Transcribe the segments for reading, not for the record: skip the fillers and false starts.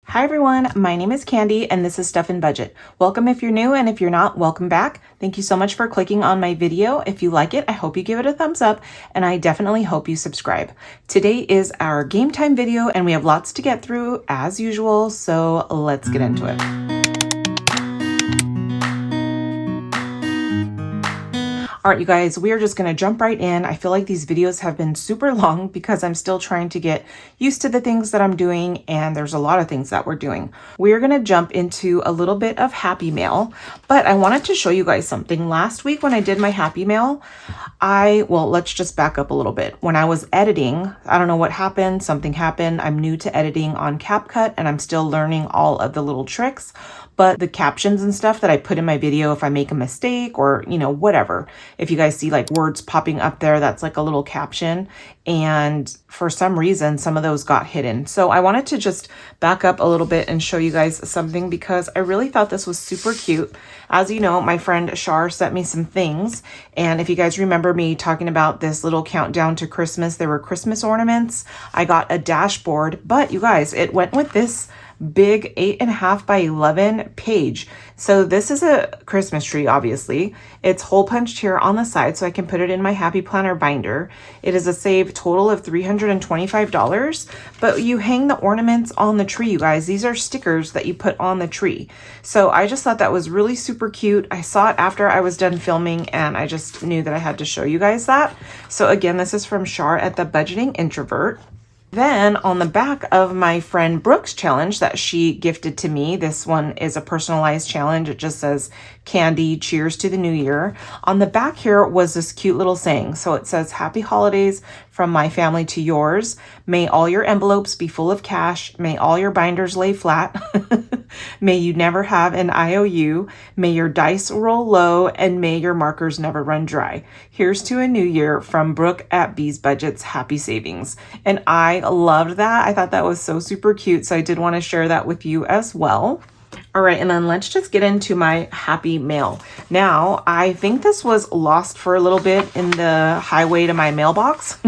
Hi everyone, my name is Candy and this is Stuff in Budget. Welcome if you're new, and if you're not, welcome back. Thank you so much for clicking on my video. If you like it, I hope you give it a thumbs up, and I definitely hope you subscribe. Today is our game time video and we have lots to get through as usual, so let's get into it. All right, you guys, we are just going to jump right in. I feel like these videos have been super long because I'm still trying to get used to the things that I'm doing, and there's a lot of things that we're doing. We're going to jump into a little bit of Happy Mail, but I wanted to show you guys something. Last week when I did my Happy Mail, let's just back up a little bit. When I was editing, I don't know what happened. Something happened. I'm new to editing on CapCut and I'm still learning all of the little tricks. But the captions and stuff that I put in my video, if I make a mistake or, whatever, if you guys see like words popping up there, that's like a little caption. And for some reason, some of those got hidden. So I wanted to just back up a little bit and show you guys something because I really thought this was super cute. As you know, my friend Shar sent me some things. And if you guys remember me talking about this little countdown to Christmas, there were Christmas ornaments. I got a dashboard, but you guys, it went with this big 8.5 by 11 page. So this is a Christmas tree, obviously. It's hole punched here on the side so I can put it in my Happy Planner binder. It is a save total of $325, but you hang the ornaments on the tree, you guys. These are stickers that you put on the tree. So I just thought that was really super cute. I saw it after I was done filming and I just knew that I had to show you guys that. So again, this is from Shar at the Budgeting Introvert. Then on the back of my friend Brooke's challenge that she gifted to me, this one is a personalized challenge. It just says, Candy, cheers to the new year. On the back here was this cute little saying. So it says, Happy Holidays from my family to yours. May all your envelopes be full of cash. May all your binders lay flat. May you never have an IOU. May your dice roll low, and may your markers never run dry. Here's to a new year from Brooke at Bee's Budget's Happy Savings. And I loved that. I thought that was so super cute. So I did want to share that with you as well. All right, and then let's just get into my Happy Mail. Now, I think this was lost for a little bit in the highway to my mailbox,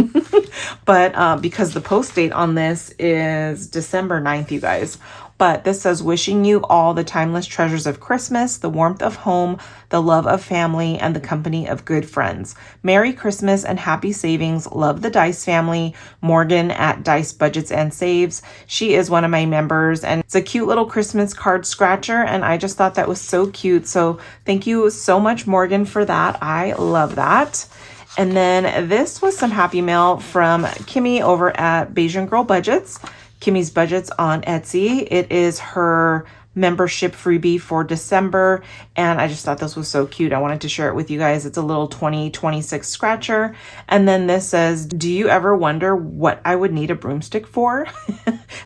but because the post date on this is December 9th, you guys. But this says, wishing you all the timeless treasures of Christmas, the warmth of home, the love of family, and the company of good friends. Merry Christmas and happy savings. Love the Dice family. Morgan at Dice Budgets and Saves. She is one of my members, and it's a cute little Christmas card scratcher, and I just thought that was so cute. So thank you so much, Morgan, for that. I love that. And then this was some Happy Mail from Kimmy over at Bayesian Girl Budgets. Kimmy's Budgets on Etsy. It is her membership freebie for December, and I just thought this was so cute. I wanted to share it with you guys. It's a little 2026 scratcher. And then this says, do you ever wonder what I would need a broomstick for?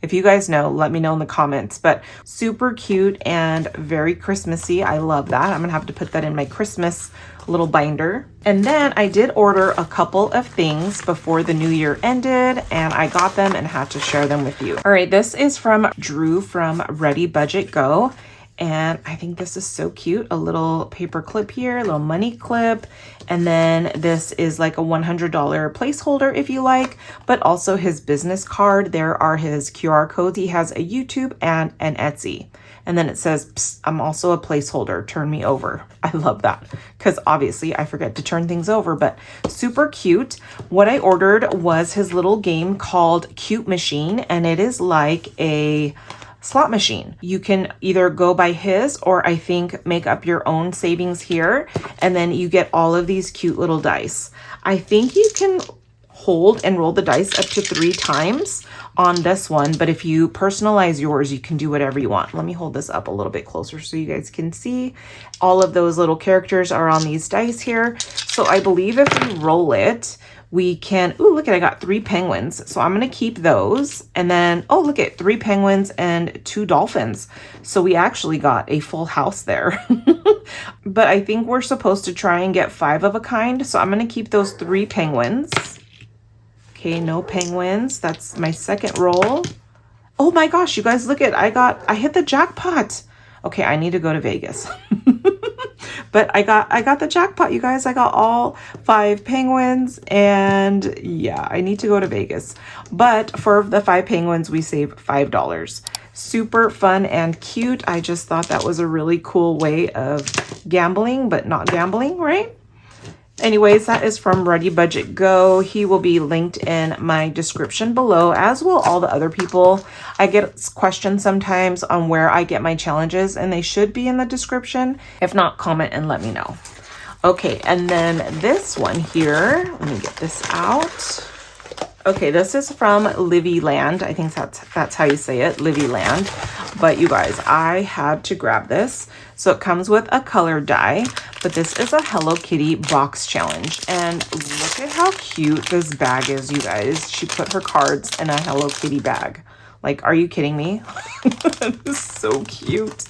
If you guys know, let me know in the comments. But super cute and very Christmassy. I love that. I'm gonna have to put that in my Christmas little binder. And then I did order a couple of things before the new year ended, and I got them and had to share them with you. All right, this is from Drew from Ready Budget Go. And I think this is so cute. A little paper clip here, a little money clip. And then this is like a $100 placeholder if you like, but also his business card. There are his QR codes. He has a YouTube and an Etsy. And then it says, Psst, I'm also a placeholder. Turn me over. I love that because obviously I forget to turn things over, but super cute. What I ordered was his little game called Cute Machine, and it is like a slot machine. You can either go by his or I think make up your own savings here, and then you get all of these cute little dice. I think you can hold and roll the dice up to 3 times on this one, but if you personalize yours, you can do whatever you want. Let me hold this up a little bit closer so you guys can see. All of those little characters are on these dice here. So I believe if we roll it, we can, ooh, look at, I got 3 penguins. So I'm going to keep those. And then, oh, look at 3 penguins and 2 dolphins. So we actually got a full house there. But I think we're supposed to try and get 5 of a kind. So I'm going to keep those 3 penguins. Okay, no penguins. That's my second roll. Oh my gosh, you guys, look at, I hit the jackpot. Okay, I need to go to Vegas. But I got the jackpot, you guys. I got all 5 penguins, and yeah, I need to go to Vegas. But for the 5 penguins, we save $5. Super fun and cute. I just thought that was a really cool way of gambling, but not gambling, right? Anyways, that is from Ready Budget Go. He will be linked in my description below, as will all the other people. I get questions sometimes on where I get my challenges, and they should be in the description. If not, comment and let me know. Okay, and then this one here, let me get this out. Okay, this is from Livy Land. I think that's how you say it, Livy Land. But you guys, I had to grab this. So it comes with a color die, but this is a Hello Kitty box challenge. And look at how cute this bag is, you guys. She put her cards in a Hello Kitty bag. Like, are you kidding me? That is so cute.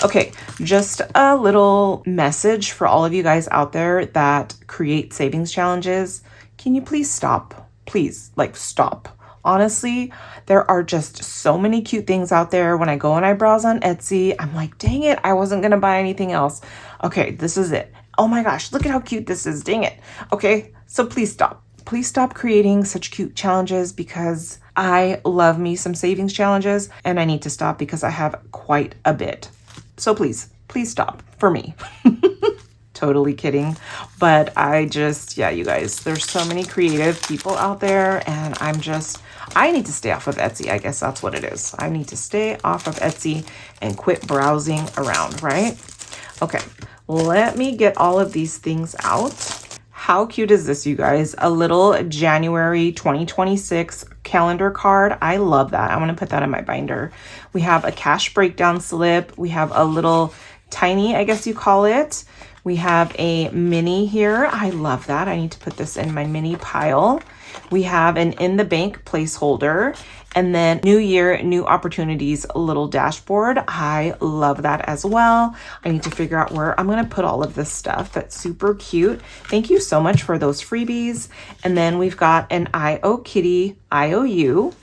Okay, just a little message for all of you guys out there that create savings challenges. Can you please stop? Please, like, stop. Honestly, there are just so many cute things out there. When I go and I browse on Etsy, I'm like, dang it, I wasn't gonna buy anything else. Okay, this is it. Oh my gosh, look at how cute this is. Dang it. Okay, so please stop. Please stop creating such cute challenges, because I love me some savings challenges, and I need to stop because I have quite a bit. So please stop for me. Totally kidding. But yeah, you guys, there's so many creative people out there, and I need to stay off of Etsy. I guess that's what it is. I need to stay off of Etsy and quit browsing around, right? Okay, let me get all of these things out. How cute is this, you guys? A little January 2026 calendar card. I love that. I'm going to put that in my binder. We have a cash breakdown slip. We have a little tiny, I guess you call it. We have a mini here. I love that. I need to put this in my mini pile. We have an in the bank placeholder, and then new year, new opportunities, little dashboard. I love that as well. I need to figure out where I'm going to put all of this stuff. That's super cute. Thank you so much for those freebies. And then we've got an IO Kitty IOU.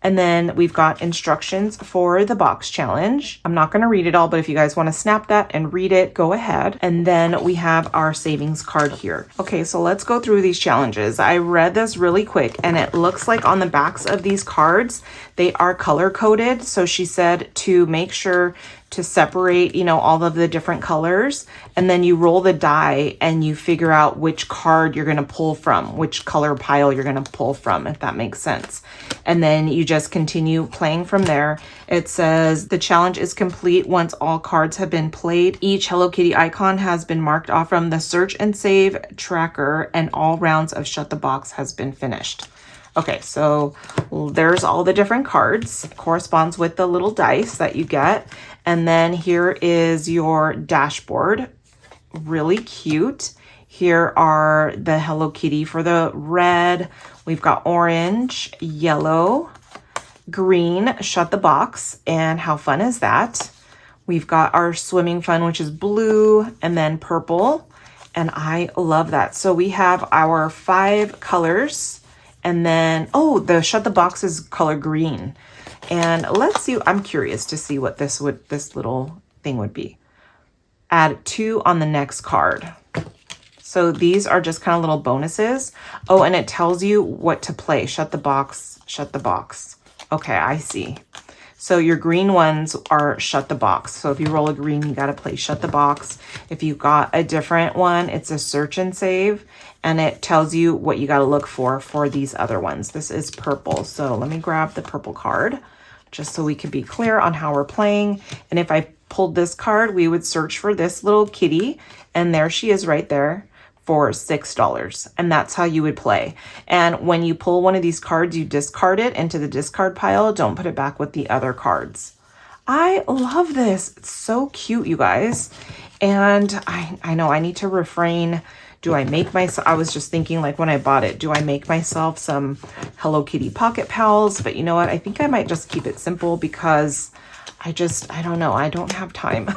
And then we've got instructions for the box challenge. I'm not going to read it all, but if you guys want to snap that and read it, go ahead. And then we have our savings card here. Okay, so let's go through these challenges. I read this really quick, and it looks like on the backs of these cards, they are color coded. So she said to make sure to separate, all of the different colors, and then you roll the die and you figure out which card you're going to pull from, which color pile you're going to pull from, if that makes sense. And then you just continue playing from there. It says the challenge is complete once all cards have been played. Each Hello Kitty icon has been marked off from the search and save tracker, and all rounds of Shut the Box has been finished. Okay, so there's all the different cards, corresponds with the little dice that you get. And then here is your dashboard, really cute. Here are the Hello Kitty for the red. We've got orange, yellow, green, Shut the Box, and how fun is that? We've got our swimming fun, which is blue, and then purple, and I love that. So we have our 5 colors. And then, the Shut the Box is color green. And let's see, I'm curious to see what this little thing would be. Add 2 on the next card. So these are just kind of little bonuses. Oh, and it tells you what to play. Shut the box, shut the box. Okay, I see. So your green ones are Shut the Box. So if you roll a green, you got to play Shut the Box. If you've got a different one, it's a search and save, and it tells you what you got to look for these other ones. This is purple. So let me grab the purple card just so we can be clear on how we're playing. And if I pulled this card, we would search for this little kitty, and there she is right there for $6. And that's how you would play. And when you pull one of these cards, you discard it into the discard pile. Don't put it back with the other cards. I love this. It's so cute, you guys. And I know I need to refrain. Do I make myself, I was just thinking, like, when I bought it, do I make myself some Hello Kitty Pocket Pals? But you know what? I think I might just keep it simple, because I don't know. I don't have time.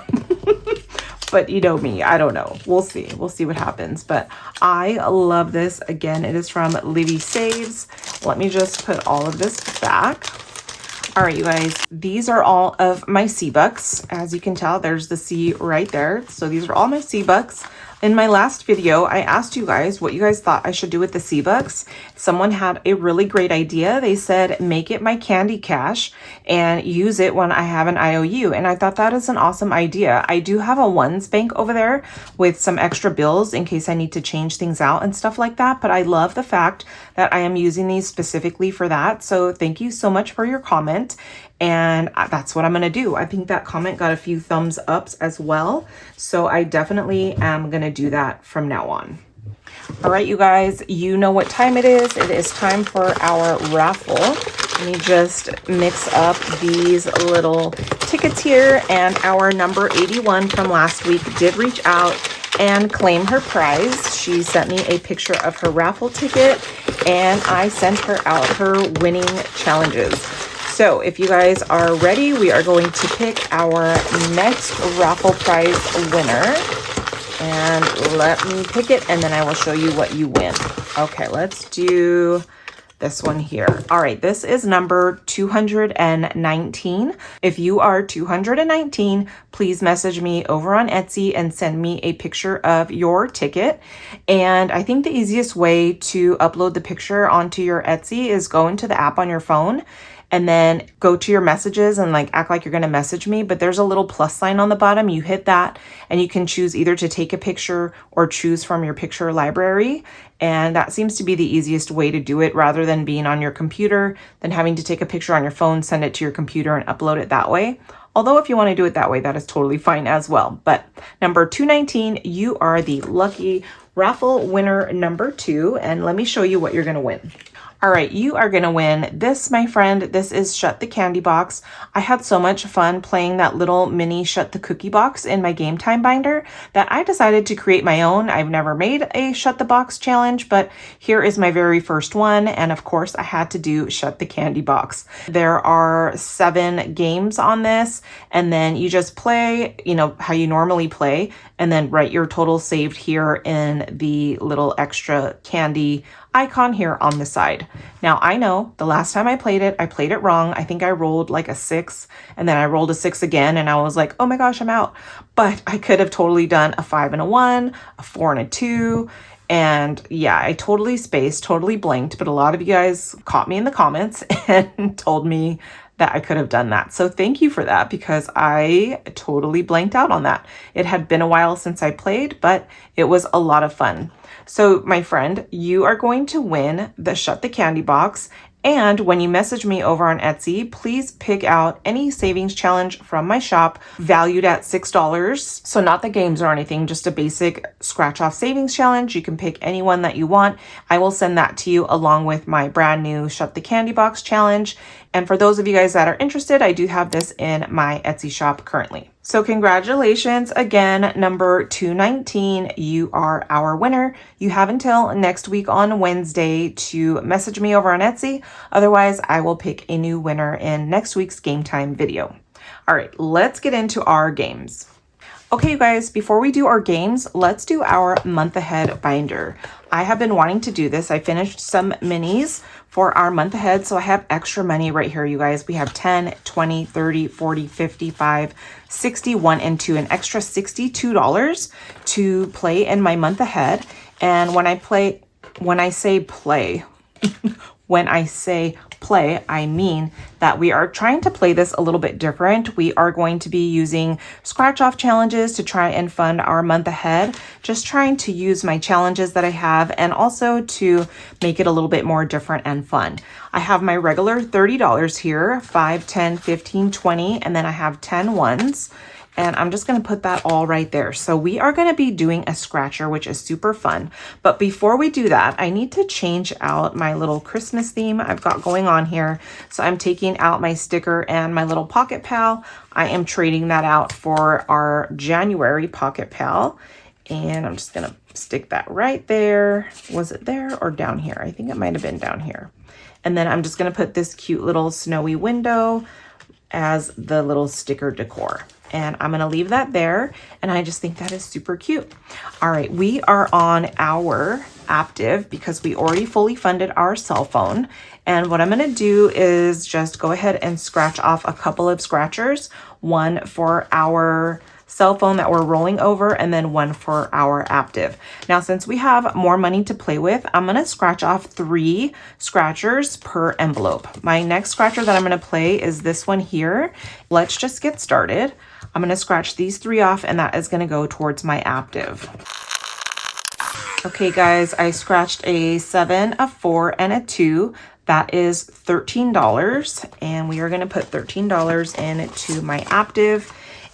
But you know me, I don't know. We'll see. We'll see what happens. But I love this. Again, it is from Livy Saves. Let me just put all of this back. All right, you guys, these are all of my C-Bucks. As you can tell, there's the C right there. So these are all my C-Bucks. In my last video, I asked you guys what you guys thought I should do with the C-Bucks. Someone had a really great idea. They said, make it my candy cash and use it when I have an IOU. And I thought that is an awesome idea. I do have a ones bank over there with some extra bills in case I need to change things out and stuff like that. But I love the fact that I am using these specifically for that. So thank you so much for your comment. And that's what I'm going to do. I think that comment got a few thumbs ups as well. So I definitely am going to do that from now on. All right, you guys, you know what time it is. It is time for our raffle. Let me just mix up these little tickets here. And our number 81 from last week did reach out and claim her prize. She sent me a picture of her raffle ticket and I sent her out her winning challenges. So if you guys are ready, we are going to pick our next raffle prize winner. And let me pick it and then I will show you what you win. Okay, let's do this one here. All right, this is number 219. If you are 219, please message me over on Etsy and send me a picture of your ticket. And I think the easiest way to upload the picture onto your Etsy is go into the app on your phone and then go to your messages and like act like you're gonna message me, but there's a little plus sign on the bottom. You hit that and you can choose either to take a picture or choose from your picture library. And that seems to be the easiest way to do it rather than being on your computer, then having to take a picture on your phone, send it to your computer and upload it that way. Although if you wanna do it that way, that is totally fine as well. But number 219, you are the lucky raffle winner number 2. And let me show you what you're gonna win. All right, you are gonna win this, my friend. This is Shut the Candy Box. I had so much fun playing that little mini Shut the Cookie box in my game time binder that I decided to create my own. I've never made a Shut the Box challenge, but here is my very first one. And of course, I had to do Shut the Candy Box. There are 7 games on this, and then you just play, you know, how you normally play, and then write your total saved here in the little extra candy icon here on the side. Now I know the last time I played it wrong. I think I rolled like a 6 and then I rolled a 6 again and I was like, oh my gosh, I'm out. But I could have totally done a 5 and a 1, a 4 and a 2. And yeah, I totally spaced, totally blanked, but a lot of you guys caught me in the comments and told me that I could have done that. So thank you for that because I totally blanked out on that. It had been a while since I played, but it was a lot of fun. So my friend, you are going to win the Shut the Candy Box. And when you message me over on Etsy, please pick out any savings challenge from my shop valued at $6. So not the games or anything, just a basic scratch off savings challenge. You can pick any one that you want. I will send that to you along with my brand new Shut the Candy Box challenge. And for those of you guys that are interested, I do have this in my Etsy shop currently. So congratulations again, number 219, you are our winner. You have until next week on Wednesday to message me over on Etsy. Otherwise, I will pick a new winner in next week's game time video. All right, let's get into our games. Okay, you guys, before we do our games, let's do our month ahead binder. I have been wanting to do this. I finished some minis for our month ahead, so I have extra money right here, you guys. We have 10, 20, 30, 40, 55, 60, 1 and 2, an extra $62 to play in my month ahead. And when I say play, I mean that we are trying to play this a little bit different. We are going to be using scratch off challenges to try and fund our month ahead. Just trying to use my challenges that I have and also to make it a little bit more different and fun. I have my regular $30 here, 5, 10, 15, 20, and then I have 10 ones. And I'm just going to put that all right there. So we are going to be doing a scratcher, which is super fun. But before we do that, I need to change out my little Christmas theme I've got going on here. So I'm taking out my sticker and my little pocket pal. I am trading that out for our January pocket pal. And I'm just going to stick that right there. Was it there or down here? I think it might have been down here. And then I'm just going to put this cute little snowy window as the little sticker decor. and I'm gonna leave that there. And I just think that is super cute. All right, we are on our Aptiv because we already fully funded our cell phone. And what I'm gonna do is just go ahead and scratch off a couple of scratchers, one for our cell phone that we're rolling over, and then one for our Aptiv. Now, since we have more money to play with, I'm gonna scratch off 3 scratchers per envelope. My next scratcher that I'm gonna play is this one here. Let's just get started. I'm gonna scratch these 3 off, and that is gonna go towards my Aptiv. Okay, guys, I scratched a 7, a 4, and a 2. That is $13, and we are gonna put $13 into my Aptiv.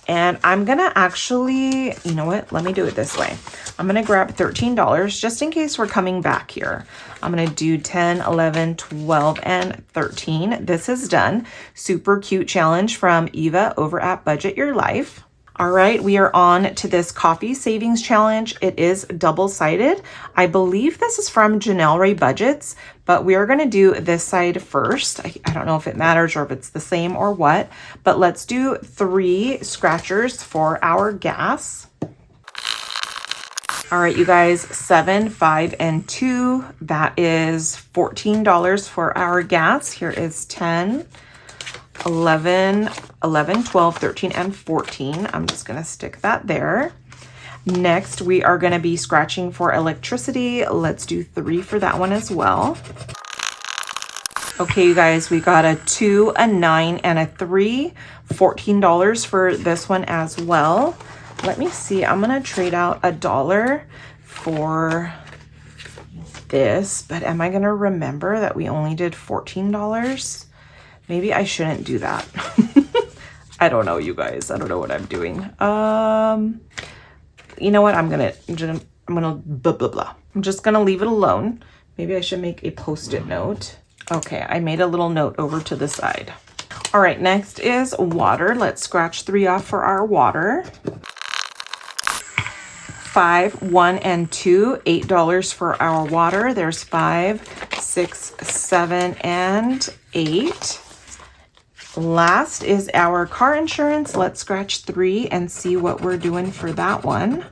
And I'm gonna actually, you know what? Let me do it this way. I'm gonna grab $13 just in case we're coming back here. I'm gonna do 10, 11, 12, and 13. This is done. Super cute challenge from Eva over at Budget Your Life. All right, we are on to this coffee savings challenge. It is double-sided. I believe this is from Janelle Ray Budgets, but we are gonna do this side first. I don't know if it matters or if it's the same or what, but let's do 3 scratchers for our gas. All right, you guys, 7, 5, and 2. That is $14 for our gas. Here is 10, 11, 12, 13, and 14. I'm just gonna stick that there. Next, we are gonna be scratching for electricity. Let's do 3 for that one as well. Okay, you guys, we got a 2, a 9, and a 3. $14 for this one as well. Let me see, I'm gonna trade out $1 for this, but am I gonna remember that we only did $14? Maybe I shouldn't do that. I don't know, you guys. I don't know what I'm doing. You know what? I'm gonna blah, blah, blah. I'm just gonna leave it alone. Maybe I should make a post-it note. Okay, I made a little note over to the side. All right, next is water. Let's scratch 3 off for our water. 5, 1, and 2, $8 for our water. There's 5, 6, 7, and 8. Last is our car insurance. Let's scratch 3 and see what we're doing for that one.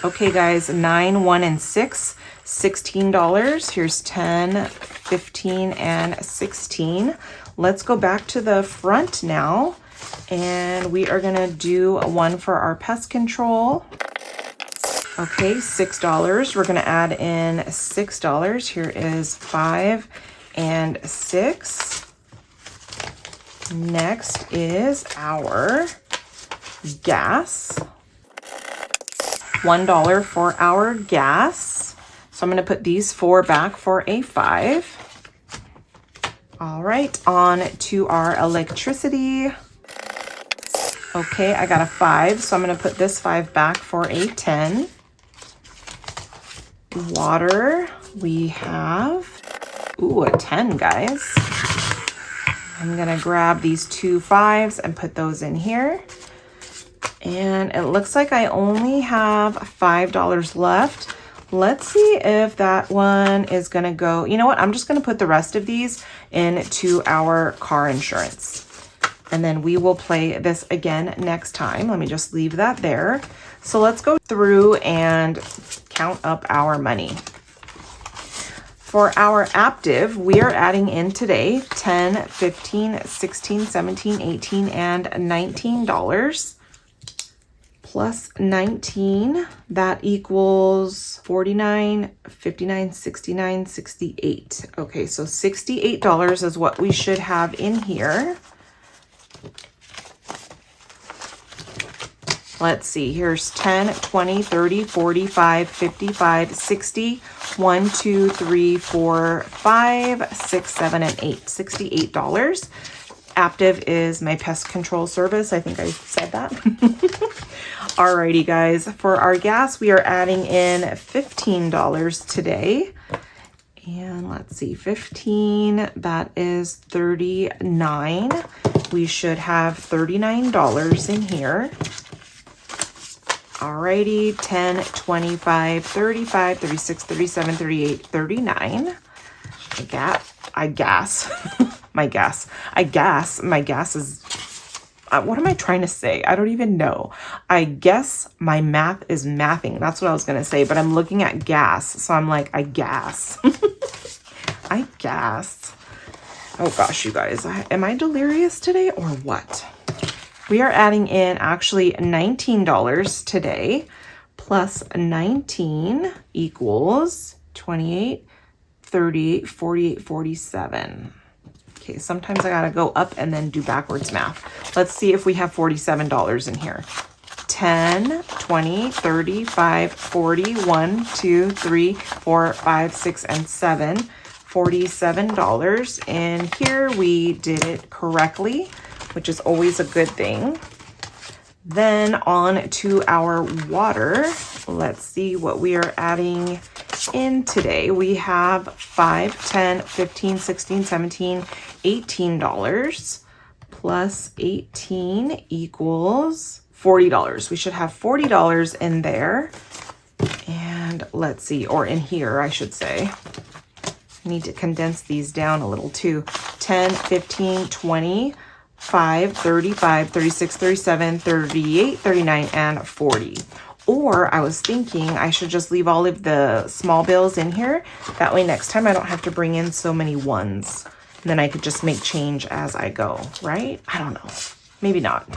Okay, guys, 9, 1, and 6, $16. Here's 10, 15, and 16. Let's go back to the front now, and we are gonna do one for our pest control. Okay, $6. We're gonna add in $6. Here is 5 and 6. Next is our gas. $1 for our gas. So I'm going to put these 4 back for a 5. All right, on to our electricity. Okay, I got a 5, so I'm going to put this 5 back for a 10. Water, we have, ooh, a 10, guys. I'm gonna grab these 2 5s and put those in here. And it looks like I only have $5 left. Let's see if that one is gonna go. You know what? I'm just gonna put the rest of these into our car insurance. And then we will play this again next time. Let me just leave that there. So let's go through and count up our money. For our Aptiv, we are adding in today 10, 15, 16, 17, 18, and $19. Plus 19, that equals 49, 59, 69, 68. Okay, so $68 is what we should have in here. Let's see, here's 10, 20, 30, 45, 55, 60, 1, 2, 3, 4, 5, 6, 7, and 8. $68. Aptiv is my pest control service. I think I said that. Alrighty, guys. For our gas, we are adding in $15 today. And let's see, 15, that is 39. We should have $39 in here. Alrighty, 10, 25, 35, 36, 37, 38, 39. My gas is what am I trying to say? I don't even know. I guess my math is mathing. That's what I was going to say, but I'm looking at gas. So I'm like, I gas. I gas. Oh gosh, you guys, am I delirious today or what? We are adding in actually $19 today, plus 19 equals 28, 38, 48, 47. Okay, sometimes I gotta go up and then do backwards math. Let's see if we have $47 in here. 10, 20, 35, 40, 1, 2, 3, 4, 5, 6, and 7. $47. And here we did it correctly, which is always a good thing. Then on to our water. Let's see what we are adding in today. We have 5, 10, 15, 16, 17, $18 plus 18 equals $40. We should have $40 in there. And let's see, or in here, I should say. I need to condense these down a little too. 10, 15, 20, 5, 35, 36, 37, 38, 39, and 40. Or I was thinking I should just leave all of the small bills in here. That way next time I don't have to bring in so many ones. And then I could just make change as I go, right? I don't know. Maybe not.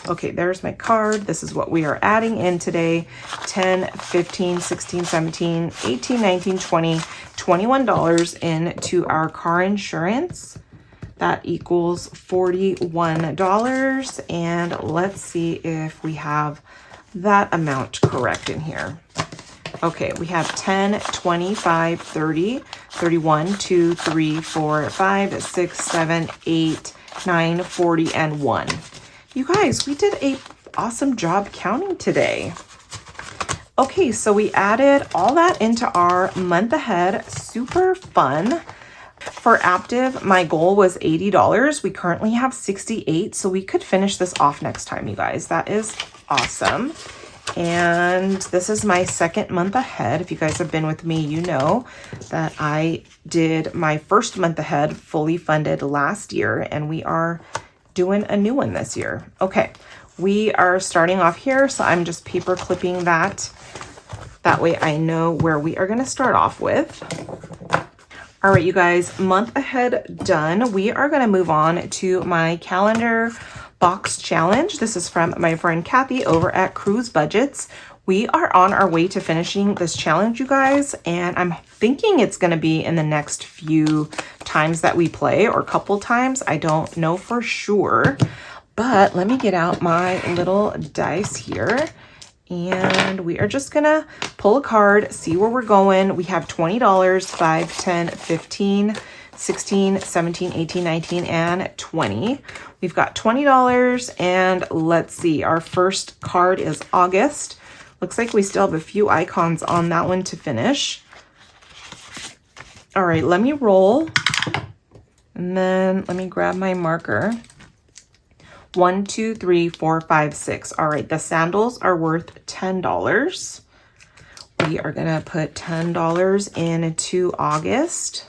Okay, there's my card. This is what we are adding in today. 10, 15, 16, 17, 18, 19, 20, $21 into our car insurance. That equals $41. And let's see if we have that amount correct in here. Okay, we have 10, 25, 30, 31, 2, 3, 4, 5, 6, 7, 8, 9, 40, and 1. You guys, we did an awesome job counting today. Okay, so we added all that into our month ahead. Super fun. For Aptive, my goal was $80. We currently have 68, so we could finish this off next time, you guys. That is awesome. And this is my second month ahead. If you guys have been with me, you know that I did my first month ahead fully funded last year, and we are doing a new one this year. Okay, we are starting off here, so I'm just paper clipping that. That way I know where we are gonna start off with. All right, you guys, month ahead done. We are gonna move on to my calendar box challenge. This is from my friend Kathy over at Cruise Budgets. We are on our way to finishing this challenge, you guys, and I'm thinking it's going to be in the next few times that we play, or a couple times. I don't know for sure, but let me get out my little dice here, and we are just going to pull a card, see where we're going. We have $20, 5, 10, 15, 16, 17, 18, 19, and 20. We've got $20, and let's see, our first card is August. Looks like we still have a few icons on that one to finish. All right, let me roll, and then let me grab my marker. 1, 2, 3, 4, 5, 6. All right, the sandals are worth $10. We are gonna put $10 into August.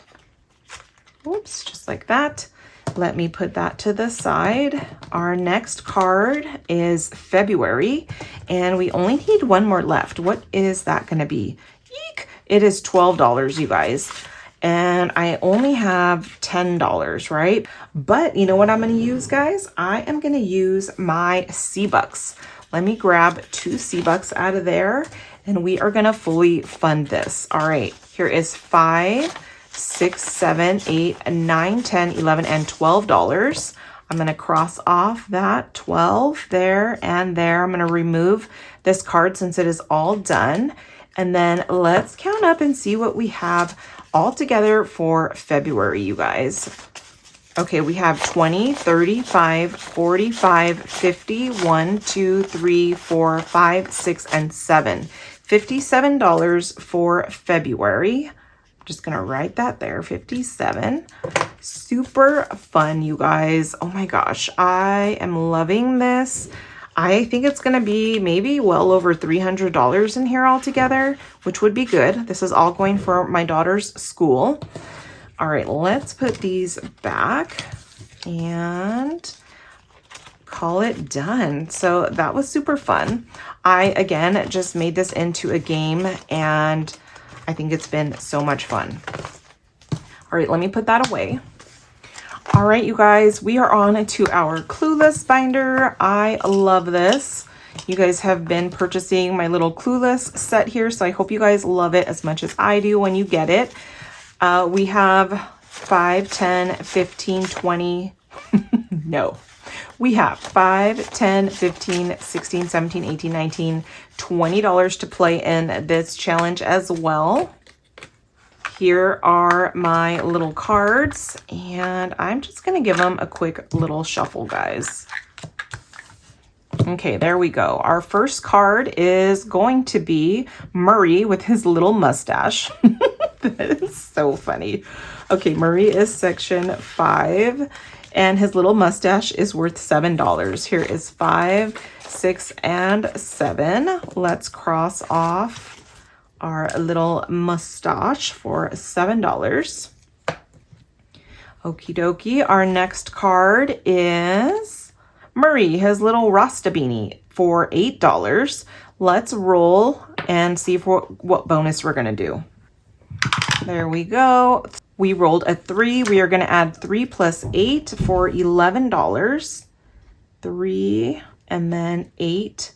Oops, just like that. Let me put that to the side. Our next card is February, and we only need one more left. What is that going to be? Eek! It is $12, you guys. And I only have $10, right? But you know what I'm going to use, guys? I am going to use my C-Bucks. Let me grab 2 C-Bucks out of there, and we are going to fully fund this. All right, here is 5, 6, 7, 8, 9, 10, 11, and $12. I'm going to cross off that 12 there and there. I'm going to remove this card since it is all done. And then let's count up and see what we have all together for February, you guys. Okay, we have 20, 35, 45, 50, 1, 2, 3, 4, 5, 6, and 7. $57 for February. Just gonna write that there, 57. Super fun, you guys. Oh my gosh, I am loving this. I think it's gonna be maybe well over $300 in here altogether, which would be good. This is all going for my daughter's school. All right, let's put these back, and call it done. So that was super fun. I, again, just made this into a game and I think it's been so much fun. All right, let me put that away. All right, you guys, we are on to our Clueless binder. I love this. You guys have been purchasing my little Clueless set here, so I hope you guys love it as much as I do when you get it. We have 5, 10, 15, 20. No. We have 5, 10, 15, 16, 17, 18, 19, $20 to play in this challenge as well. Here are my little cards, and I'm just going to give them a quick little shuffle, guys. Okay, there we go. Our first card is going to be Murray with his little mustache. That is so funny. Okay, Murray is section 5, and his little mustache is worth $7. Here is 5, 6, and 7. Let's cross off our little mustache for $7. Okie dokie. Our next card is Murray, his little Rasta beanie for $8. Let's roll and see what bonus we're going to do. There we go. We rolled a 3. We are going to add 3 plus 8 for $11. 3 and then 8.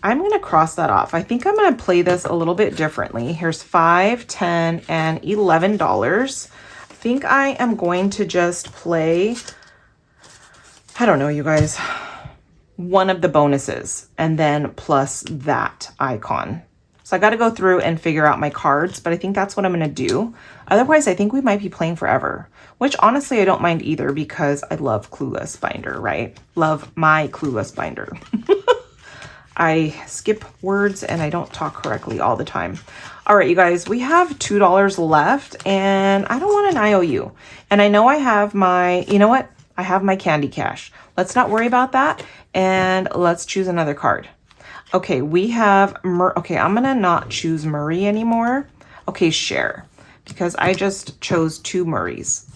I'm going to cross that off. I think I'm going to play this a little bit differently. Here's 5, 10, and $11. I think I am going to just play, I don't know, you guys, one of the bonuses and then plus that icon. So I got to go through and figure out my cards, but I think that's what I'm going to do. Otherwise, I think we might be playing forever, which honestly, I don't mind either because I love Clueless binder, right? Love my Clueless binder. I skip words and I don't talk correctly all the time. All right, you guys, we have $2 left and I don't want an IOU. And I know I have my, you know what? I have my candy cash. Let's not worry about that. And let's choose another card. Okay, we have, okay, I'm gonna not choose Murray anymore. Okay, Cher, because I just chose 2 Murrays.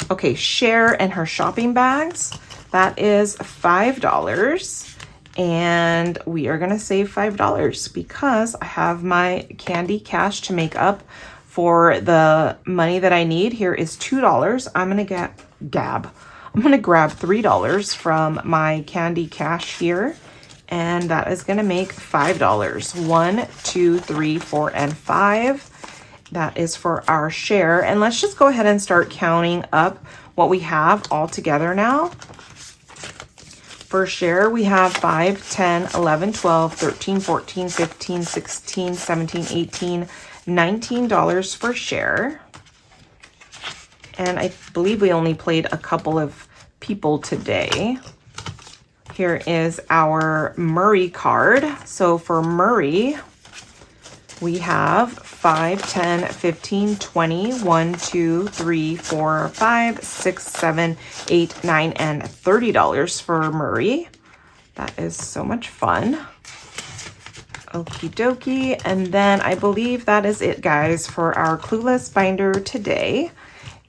Okay, Cher and her shopping bags. That is $5. And we are going to save $5 because I have my candy cash to make up for the money that I need. Here is $2. I'm going to I'm going to grab $3 from my candy cash here. And that is going to make $5. 1, 2, 3, 4, and 5. That is for our share. And let's just go ahead and start counting up what we have all together now. For share, we have 5, 10, 11, 12, 13, 14, 15, 16, 17, 18, $19 for share. And I believe we only played a couple of people today. Here is our Murray card. So for Murray, we have 5, 10, 15, 20, 1, 2, 3, 4, 5, 6, 7, 8, 9, and $30 for Murray. That is so much fun. Okie dokie. And then I believe that is it, guys, for our Clueless binder today.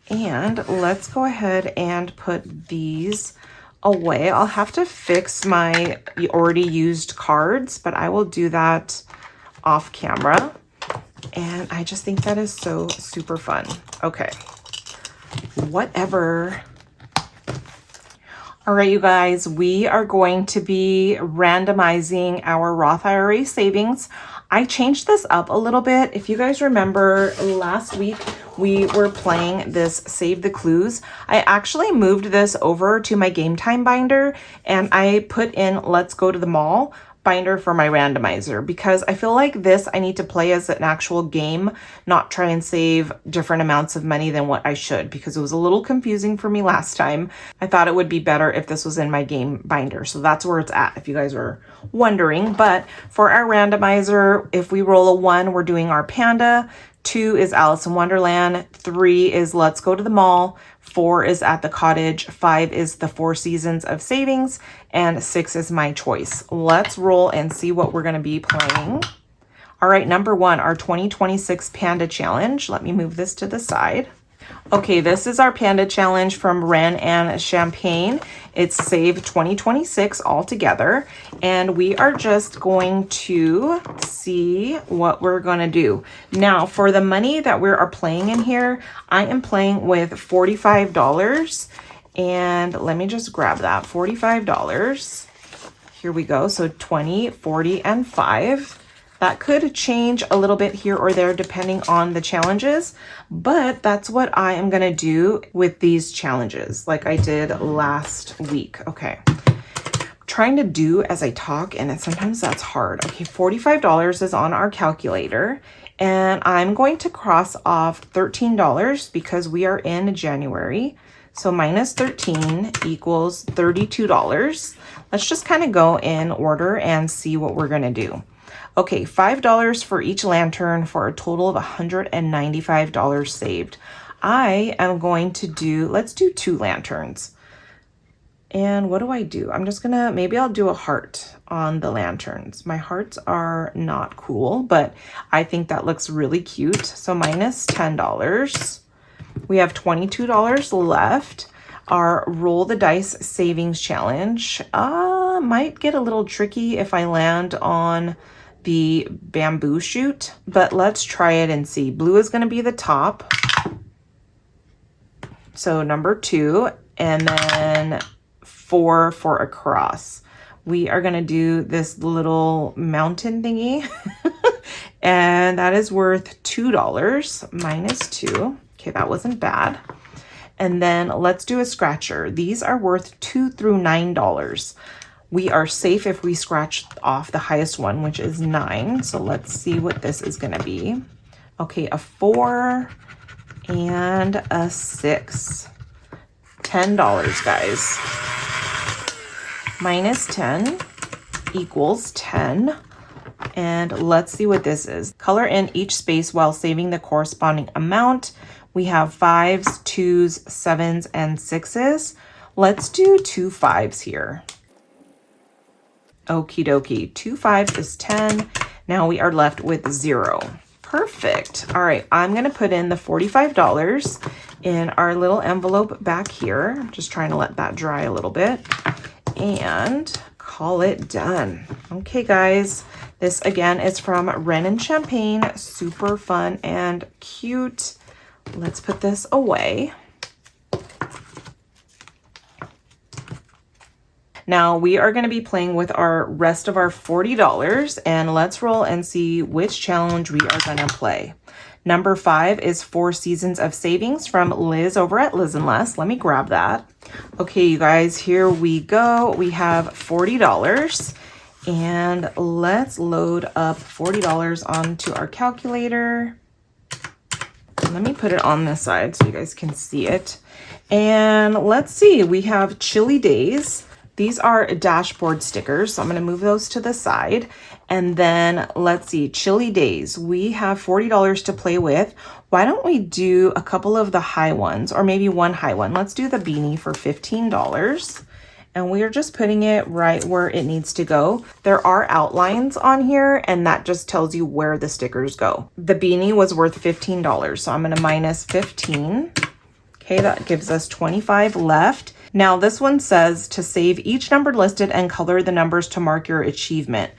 And let's go ahead and put these away. I'll have to fix my already used cards, but I will do that off camera. And I just think that is so super fun. Okay, whatever. All right, you guys, we are going to be randomizing our Roth IRA savings. I changed this up a little bit. If you guys remember last week, we were playing this Save the Clues. I actually moved this over to my Game Time binder and I put in Let's Go to the Mall binder for my randomizer because I feel like this I need to play as an actual game, not try and save different amounts of money than what I should, because it was a little confusing for me last time. I thought it would be better if this was in my game binder. So that's where it's at, if you guys were wondering. But for our randomizer, if we roll a 1, we're doing our Panda. 2 is Alice in Wonderland. 3 is Let's Go to the Mall. 4 is At the Cottage. 5 is the 4 Seasons of Savings. And 6 is My Choice. Let's roll and see what we're going to be playing. All right, number 1, our 2026 Panda Challenge. Let me move this to the side. Okay, this is our Panda challenge from Ren and Champagne. It's Save 2026 altogether, and we are just going to see what we're going to do. Now, for the money that we are playing in here, I am playing with $45, and let me just grab that, $45. Here we go, so 20, 40, and 5. That could change a little bit here or there depending on the challenges, but that's what I am gonna do with these challenges like I did last week. Okay, trying to do as I talk, and sometimes that's hard. Okay, $45 is on our calculator, and I'm going to cross off $13 because we are in January. So minus 13 equals $32. Let's just kind of go in order and see what we're gonna do. Okay, $5 for each lantern for a total of $195 saved. I am going to do, let's do 2 lanterns. And what do? I'm just gonna, maybe I'll do a heart on the lanterns. My hearts are not cool, but I think that looks really cute. So minus $10. We have $22 left. Our roll the dice savings challenge might get a little tricky if I land on the bamboo shoot, but let's try it and see. Blue is going to be the top. So number 2, and then 4 for a cross. We are going to do this little mountain thingy, and that is worth $2 minus 2. Okay, that wasn't bad. And then let's do a scratcher. These are worth $2 through $9. We are safe if we scratch off the highest one, which is 9. So let's see what this is going to be. Okay, a 4 and a 6. $10, guys. Minus 10 equals 10. And let's see what this is. Color in each space while saving the corresponding amount. We have 5s, 2s, 7s, and 6s. Let's do 2 5s here. Okie dokie, 2 5s is 10. Now we are left with 0. Perfect. All right, I'm gonna put in the $45 in our little envelope back here. I'm just trying to let that dry a little bit and call it done. Okay, guys, this again is from Ren and Champagne. Super fun and cute. Let's put this away. Now we are going to be playing with our rest of our $40, and let's roll and see which challenge we are going to play. Number 5 is 4 Seasons of Savings from Liz over at Liz and Less. Let me grab that. Okay, you guys, here we go. We have $40, and let's load up $40 onto our calculator. Let me put it on this side so you guys can see it. And let's see, we have Chilly Days. These are dashboard stickers, so I'm going to move those to the side. And then let's see, Chilly Days. We have $40 to play with. Why don't we do a couple of the high ones, or maybe one high one? Let's do the beanie for $15. And we are just putting it right where it needs to go. There are outlines on here, and that just tells you where the stickers go. The beanie was worth $15, so I'm going to minus 15. Okay, that gives us 25 left. Now this one says to save each number listed and color the numbers to mark your achievement.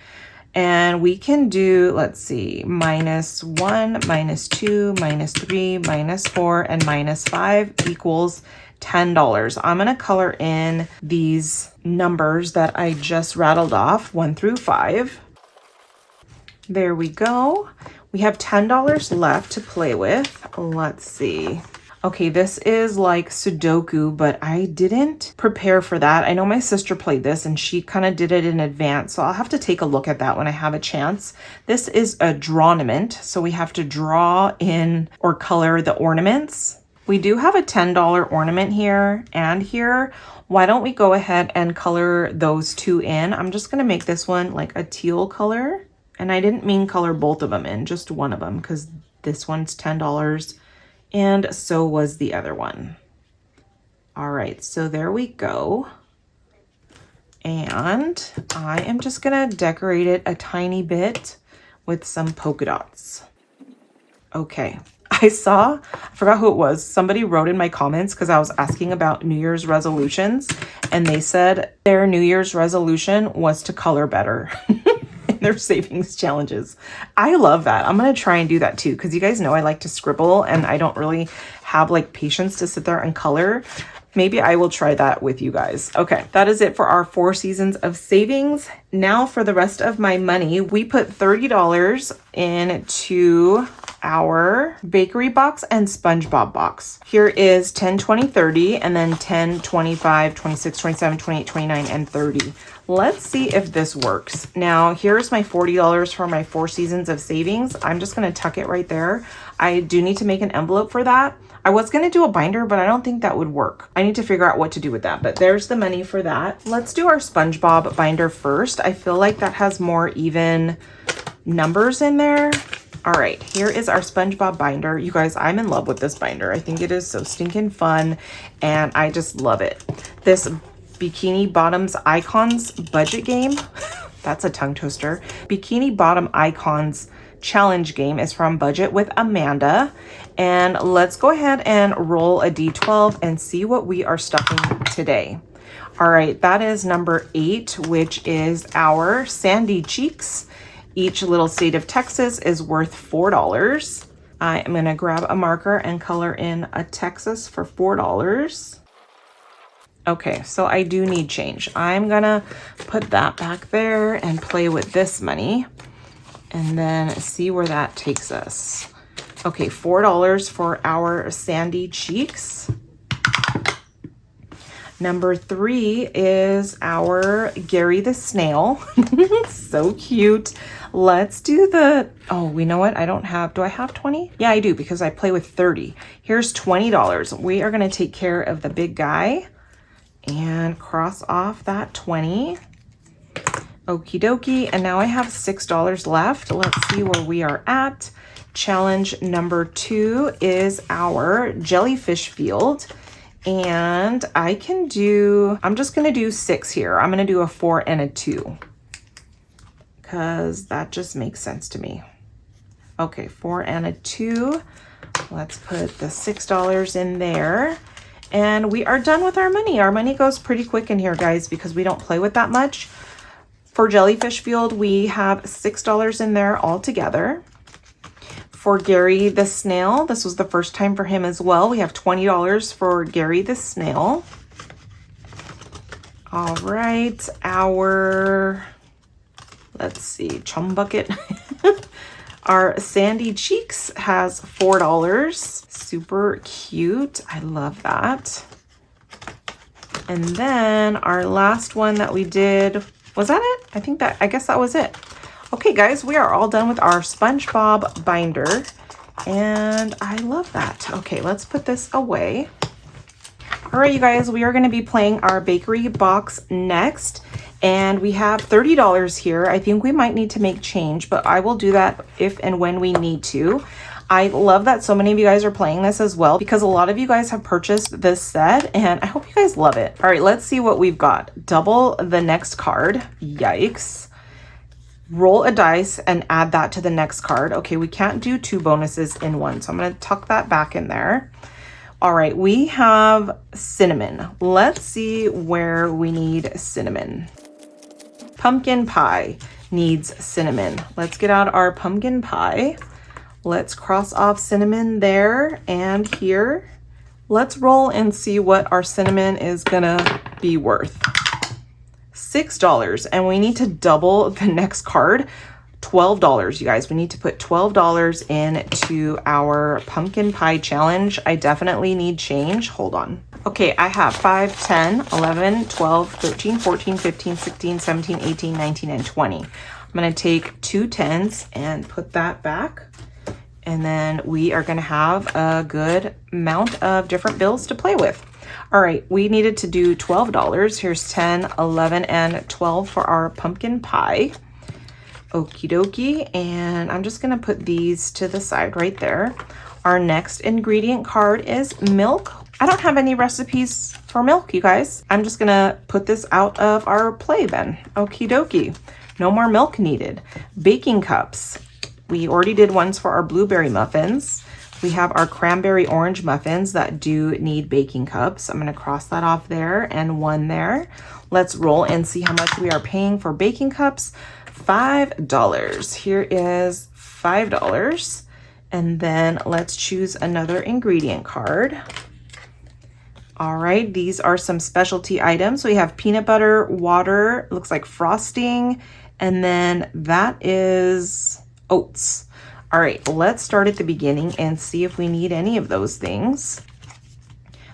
And we can do, let's see, minus 1, minus 2, minus 3, minus 4, and minus 5 equals $10. I'm going to color in these numbers that I just rattled off, 1 through 5. There we go. We have $10 left to play with. Let's see. Okay, this is like Sudoku, but I didn't prepare for that. I know my sister played this and she kind of did it in advance, so I'll have to take a look at that when I have a chance. This is a drawnament, so we have to draw in or color the ornaments. We do have a $10 ornament here and here. Why don't we go ahead and color those 2 in? I'm just going to make this one like a teal color. And I didn't mean color both of them in, just one of them, because this one's $10. And so was the other one. All right, so there we go. And I am just gonna decorate it a tiny bit with some polka dots. Okay, I forgot who it was. Somebody wrote in my comments because I was asking about New Year's resolutions, and they said their New Year's resolution was to color better in their savings challenges. I love that. I'm going to try and do that too, because you guys know I like to scribble and I don't really have like patience to sit there and color. Maybe I will try that with you guys. Okay, that is it for our 4 seasons of savings. Now for the rest of my money, we put $30 into our bakery box and SpongeBob box. Here is 10, 20, 30, and then 10, 25, 26, 27, 28, 29, and 30. Let's see if this works. Now, here's my $40 for my 4 seasons of savings. I'm just gonna tuck it right there. I do need to make an envelope for that. I was gonna do a binder, but I don't think that would work. I need to figure out what to do with that, but there's the money for that. Let's do our SpongeBob binder first. I feel like that has more even numbers in there. All right, here is our SpongeBob binder. You guys, I'm in love with this binder. I think it is so stinking fun, and I just love it. This Bikini Bottoms Icons budget game, that's a tongue twister. Bikini Bottom Icons challenge game is from Budget with Amanda. And let's go ahead and roll a D12 and see what we are stuffing today. All right, that is number 8, which is our Sandy Cheeks. Each little state of Texas is worth $4. I am gonna grab a marker and color in a Texas for $4. Okay, so I do need change. I'm gonna put that back there and play with this money and then see where that takes us. Okay, $4 for our Sandy Cheeks. Number 3 is our Gary the Snail. So cute. Let's do the, oh, you know what? Do I have 20? Yeah, I do, because I play with 30. Here's $20. We are gonna take care of the big guy and cross off that 20. Okie dokie, and now I have $6 left. Let's see where we are at. Challenge number 2 is our jellyfish field. And I'm just gonna do 6 here. I'm gonna do a 4 and a 2, because that just makes sense to me. Okay, 4 and a 2. Let's put the $6 in there. And we are done with our money. Our money goes pretty quick in here, guys, because we don't play with that much. For Jellyfish Field, we have $6 in there altogether. For Gary the Snail, this was the first time for him as well. We have $20 for Gary the Snail. All right, let's see, Chum Bucket. Our Sandy Cheeks has $4. Super cute. I love that. And then our last one that we did, was that it? I guess that was it. Okay, guys, we are all done with our SpongeBob binder, and I love that. Okay, let's put this away. All right, you guys, we are going to be playing our bakery box next, and we have $30 here. I think we might need to make change, but I will do that if and when we need to. I love that so many of you guys are playing this as well, because a lot of you guys have purchased this set, and I hope you guys love it. All right, let's see what we've got. Double the next card. Yikes. Roll a dice and add that to the next card. Okay, we can't do 2 bonuses in one, so I'm going to tuck that back in there. All right, we have cinnamon. Let's see where we need cinnamon. Pumpkin pie needs cinnamon. Let's get out our pumpkin pie. Let's cross off cinnamon there and here. Let's roll and see what our cinnamon is gonna be worth. $6, and we need to double the next card. $12, you guys. We need to put $12 into our pumpkin pie challenge. I definitely need change. Hold on. Okay, I have 5, 10, 11, 12, 13, 14, 15, 16, 17, 18, 19, and 20. I'm gonna take 2 10s and put that back. And then we are gonna have a good amount of different bills to play with. All right, we needed to do $12. Here's 10, 11, and 12 for our pumpkin pie. Okie dokie, and I'm just gonna put these to the side right there. Our next ingredient card is milk. I don't have any recipes for milk, you guys. I'm just gonna put this out of our play then. Okie dokie, no more milk needed. Baking cups. We already did ones for our blueberry muffins. We have our cranberry orange muffins that do need baking cups. I'm going to cross that off there and one there. Let's roll and see how much we are paying for baking cups. $5. Here is $5. And then let's choose another ingredient card. All right, these are some specialty items. We have peanut butter, water, looks like frosting, and then that is oats. All right, let's start at the beginning and see if we need any of those things.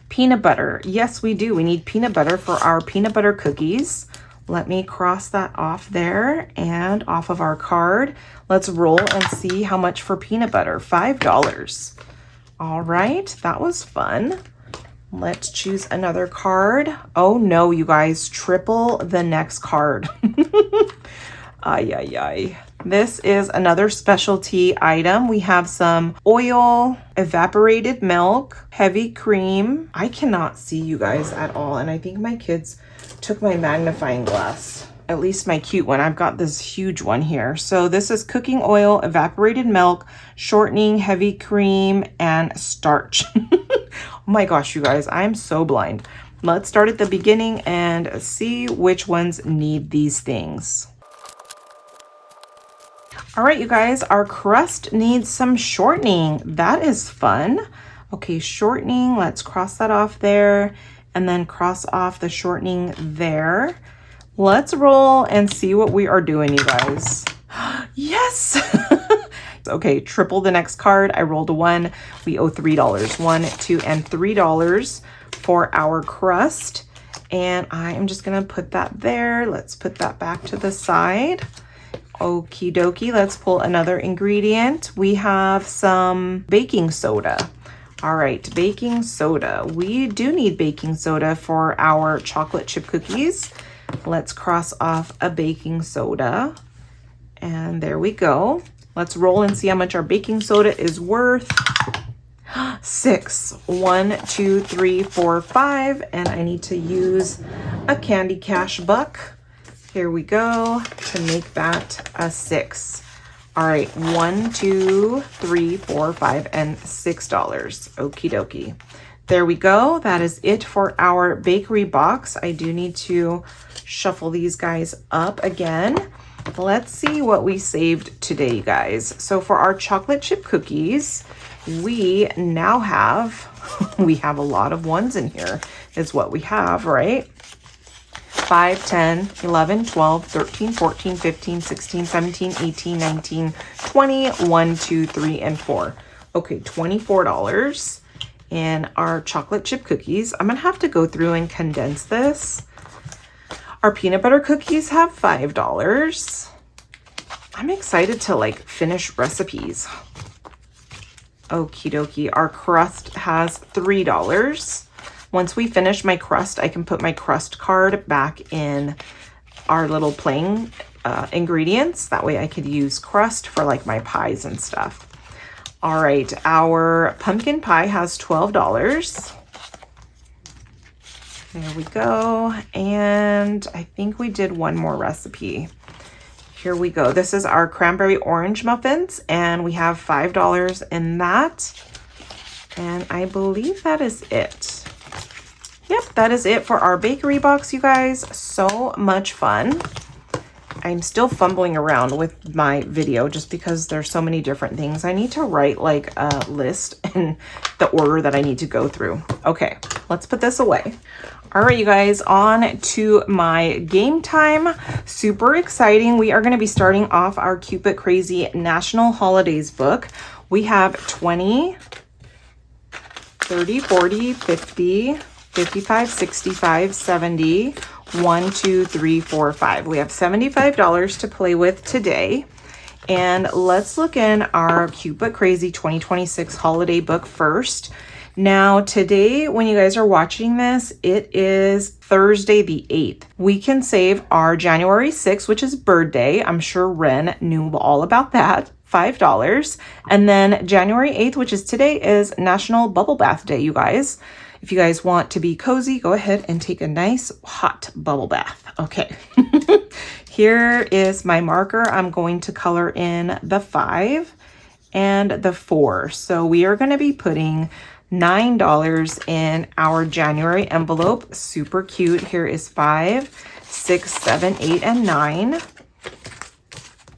Peanut butter, yes we do. We need peanut butter for our peanut butter cookies. Let me cross that off there and off of our card. Let's roll and see how much for peanut butter. $5. All right, that was fun. Let's choose another card. Oh no, you guys, triple the next card. Ay, ay, ay. This is another specialty item. We have some oil, evaporated milk, heavy cream. I cannot see you guys at all. And I think my kids took my magnifying glass. At least my cute one. I've got this huge one here. So this is cooking oil, evaporated milk, shortening, heavy cream, and starch. Oh my gosh, you guys, I'm so blind. Let's start at the beginning and see which ones need these things. All right, you guys, our crust needs some shortening. That is fun. Okay, shortening, let's cross that off there and then cross off the shortening there. Let's roll and see what we are doing, you guys. Yes! Okay, triple the next card. I rolled a 1. We owe $3. $1, $2, and $3 for our crust. And I am just gonna put that there. Let's put that back to the side. Okie dokie, let's pull another ingredient. We have some baking soda. All right, baking soda. We do need baking soda for our chocolate chip cookies. Let's cross off a baking soda. And there we go. Let's roll and see how much our baking soda is worth. 6. 1, 2, 3, 4, 5. And I need to use a candy cash buck. Here we go to make that a 6. All right, 1, 2, 3, 4, 5, and $6. Okie dokie. There we go. That is it for our bakery box. I do need to shuffle these guys up again. Let's see what we saved today, you guys. So for our chocolate chip cookies, we now have, we have a lot of ones in here is what we have, right? 5, 10, 11, 12, 13, 14, 15, 16, 17, 18, 19, 20, 1, 2, 3, and 4. Okay, $24 in our chocolate chip cookies. I'm gonna have to go through and condense this. Our peanut butter cookies have $5. I'm excited to like finish recipes. Okie dokie. Our crust has $3. Once we finish my crust, I can put my crust card back in our little plain ingredients. That way I could use crust for like my pies and stuff. All right, our pumpkin pie has $12. There we go. And I think we did one more recipe. Here we go. This is our cranberry orange muffins, and we have $5 in that. And I believe that is it. Yep, that is it for our bakery box, you guys. So much fun. I'm still fumbling around with my video just because there's so many different things. I need to write like a list in the order that I need to go through. Okay, let's put this away. All right, you guys, on to my game time. Super exciting. We are going to be starting off our Cute But Crazy National Holidays book. We have 20, 30, 40, 50, 55, 65, 70, 1, 2, 3, 4, 5. We have $75 to play with today. And let's look in our Cute But Crazy 2026 holiday book first. Now, today, when you guys are watching this, it is Thursday the 8th. We can save our January 6th, which is Bird Day. I'm sure Ren knew all about that. $5. And then January 8th, which is today, is National Bubble Bath Day, you guys. If you guys want to be cozy, go ahead and take a nice hot bubble bath. Okay. Here is my marker. I'm going to color in the 5. and the 4. So we are going to be putting $9 in our January envelope. Super cute. Here is 5, 6, 7, 8, and 9.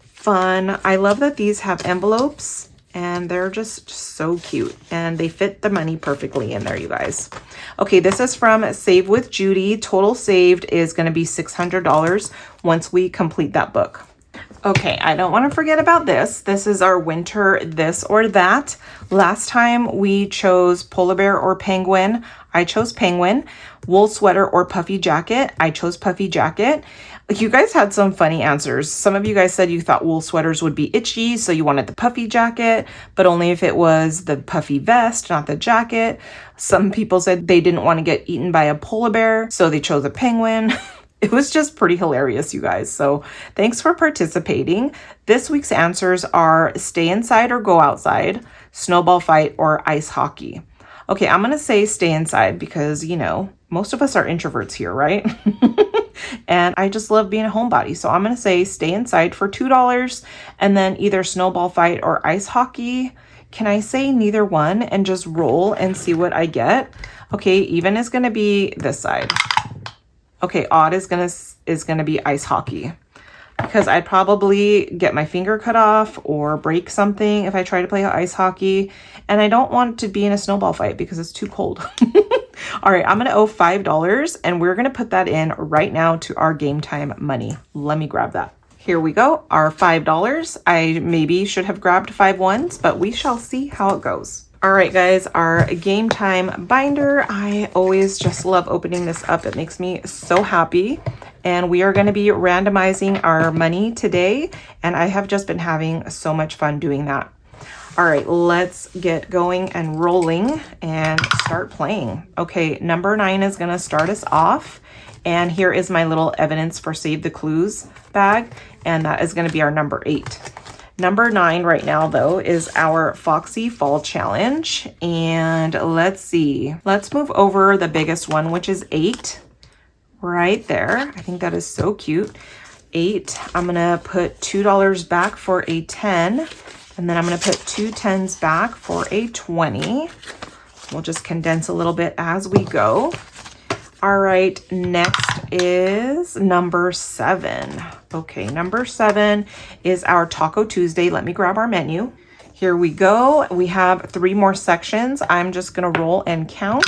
Fun. I love that these have envelopes and they're just so cute and they fit the money perfectly in there, you guys. Okay, this is from Save with Judy. Total saved is going to be $600 once we complete that book. Okay, I don't want to forget about this. This is our winter this or that. Last time we chose polar bear or penguin. I chose penguin. Wool sweater or puffy jacket. I chose puffy jacket. You guys had some funny answers. Some of you guys said you thought wool sweaters would be itchy, so you wanted the puffy jacket, but only if it was the puffy vest, not the jacket. Some people said they didn't want to get eaten by a polar bear, so they chose a penguin. It was just pretty hilarious, you guys. So thanks for participating. This week's answers are stay inside or go outside, snowball fight, or ice hockey. Okay, I'm going to say stay inside because, you know, most of us are introverts here, right? And I just love being a homebody. So I'm going to say stay inside for $2 and then either snowball fight or ice hockey. Can I say neither one and just roll and see what I get? Okay, even is going to be this side. Okay, odd is gonna be ice hockey because I'd probably get my finger cut off or break something if I try to play ice hockey, and I don't want to be in a snowball fight because it's too cold. All right, I'm gonna owe $5 and we're gonna put that in right now to our game time money. Let me grab that. Here we go, our $5. I maybe should have grabbed 5 ones, but we shall see how it goes. All right, guys, our game time binder. I always just love opening this up. It makes me so happy. And we are going to be randomizing our money today. And I have just been having so much fun doing that. All right, let's get going and rolling and start playing. Okay, number 9 is going to start us off. And here is my little evidence for Save the Clues bag. And that is going to be our number 8. Number 9 right now, though, is our FOXY Fall Challenge. And let's see. Let's move over the biggest one, which is 8. Right there. I think that is so cute. 8. I'm going to put $2 back for a 10. And then I'm going to put 2 10s back for a 20. We'll just condense a little bit as we go. All right, next is number 7. Okay, number 7 is our Taco Tuesday. Let me grab our menu. Here we go. We have 3 more sections. I'm just gonna roll and count.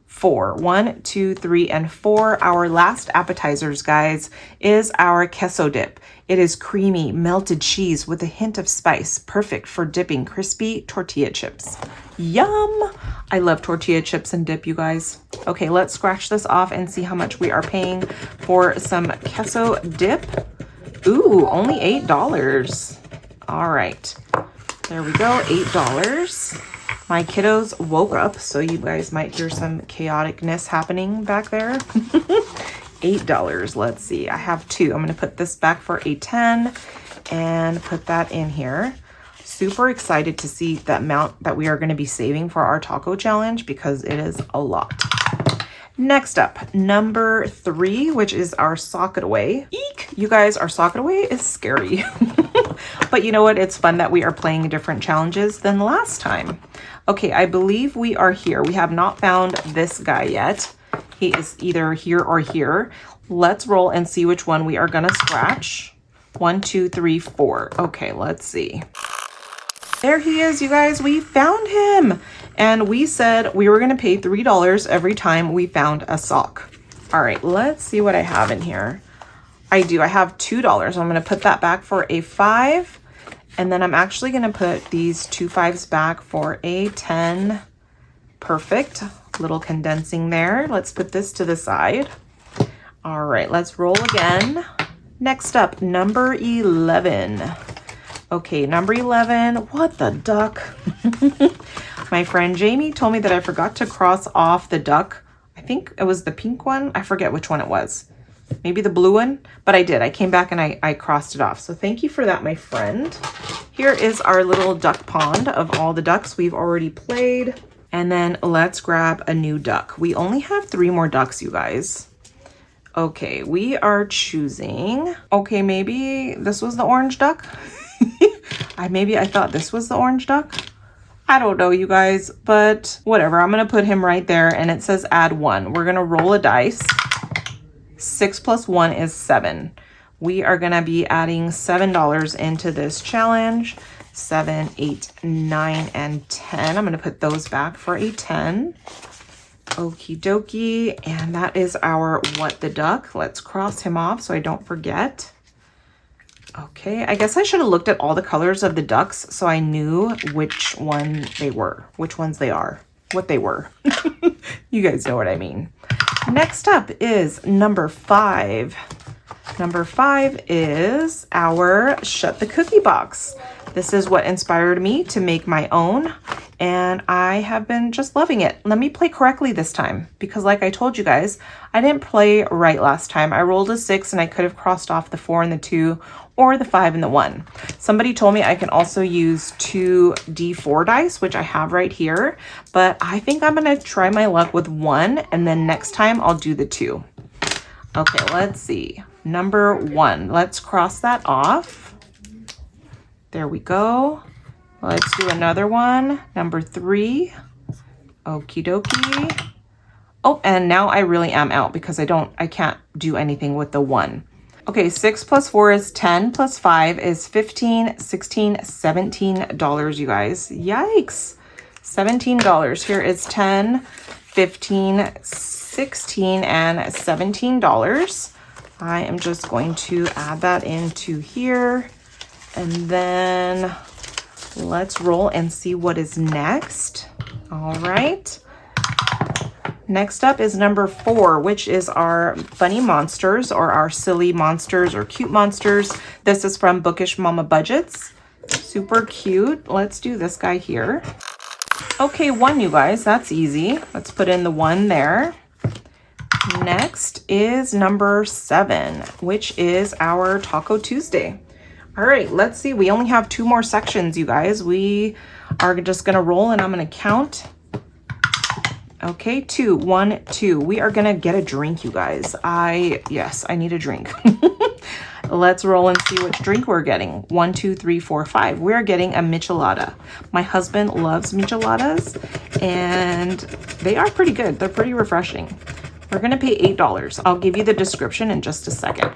4. 1, 2, 3, and 4. Our last appetizers, guys, is our queso dip. It is creamy, melted cheese with a hint of spice, perfect for dipping crispy tortilla chips. Yum! I love tortilla chips and dip, you guys. Okay, let's scratch this off and see how much we are paying for some queso dip. Ooh, only $8. All right, there we go, $8. My kiddos woke up, so you guys might hear some chaoticness happening back there. $8. Let's see. I have 2. I'm going to put this back for a 10 and put that in here. Super excited to see the amount that we are going to be saving for our taco challenge because it is a lot. Next up, number 3, which is our sock it away. Eek! You guys, our sock it away is scary. But you know what? It's fun that we are playing different challenges than last time. Okay, I believe we are here. We have not found this guy yet. He is either here or here. Let's roll and see which one we are gonna scratch. 1, 2, 3, 4. Okay, let's see. There he is, you guys. We found him. And we said we were gonna pay $3 every time we found a sock. All right, let's see what I have in here. I have $2. I'm gonna put that back for a 5. And then I'm actually gonna put these 2 5s back for a 10. Perfect. Little condensing there. Let's put this to the side. All right, let's roll again. Next up, number 11. Okay, number 11. What the duck? My friend Jamie told me that I forgot to cross off the duck. I think it was the pink one. I forget which one it was. Maybe the blue one, but I did. I came back and I crossed it off. So thank you for that, my friend. Here is our little duck pond of all the ducks we've already played. And then let's grab a new duck. We only have 3 more ducks, you guys. Okay, we are choosing. Okay, maybe this was the orange duck. Maybe I thought this was the orange duck. I don't know, you guys, but whatever. I'm gonna put him right there, and it says add 1. We're gonna roll a dice. 6 plus 1 is 7. We are gonna be adding $7 into this challenge. 7, 8, 9, and 10. I'm gonna put those back for a 10. Okie dokie, and that is our what the duck. Let's cross him off so I don't forget. Okay, I guess I should have looked at all the colors of the ducks so I knew which one they were, which ones they are, what they were. You guys know what I mean. Next up is number 5. Number 5 is our Shut the Cookie box. This is what inspired me to make my own, and I have been just loving it. Let me play correctly this time, because like I told you guys, I didn't play right last time. I rolled a 6 and I could have crossed off the 4 and the 2 or the 5 and the 1. Somebody told me I can also use 2 D4 dice, which I have right here, but I think I'm gonna try my luck with 1, and then next time I'll do the 2. Okay, let's see. Number 1, let's cross that off. There we go. Let's do another one. Number 3. Okie dokie. Oh, and now I really am out because I can't do anything with the 1. Okay, 6 plus 4 is 10 plus 5 is 15, 16, $17, you guys. Yikes. $17. Here is 10, 15, 16, and $17. I am just going to add that into here. And then let's roll and see what is next. All right. Next up is number 4, which is our funny monsters, or our silly monsters, or cute monsters. This is from Bookish Mama Budgets. Super cute. Let's do this guy here. Okay, 1, you guys. That's easy. Let's put in the 1 there. Next is number 7, which is our Taco Tuesday. All right, let's see. We only have 2 more sections, you guys. We are just gonna roll and I'm gonna count. Okay, 2, 1, 2. We are gonna get a drink, you guys. Yes, I need a drink. Let's roll and see which drink we're getting. 1, 2, 3, 4, 5. We're getting a michelada. My husband loves micheladas and they are pretty good. They're pretty refreshing. We're gonna pay $8. I'll give you the description in just a second.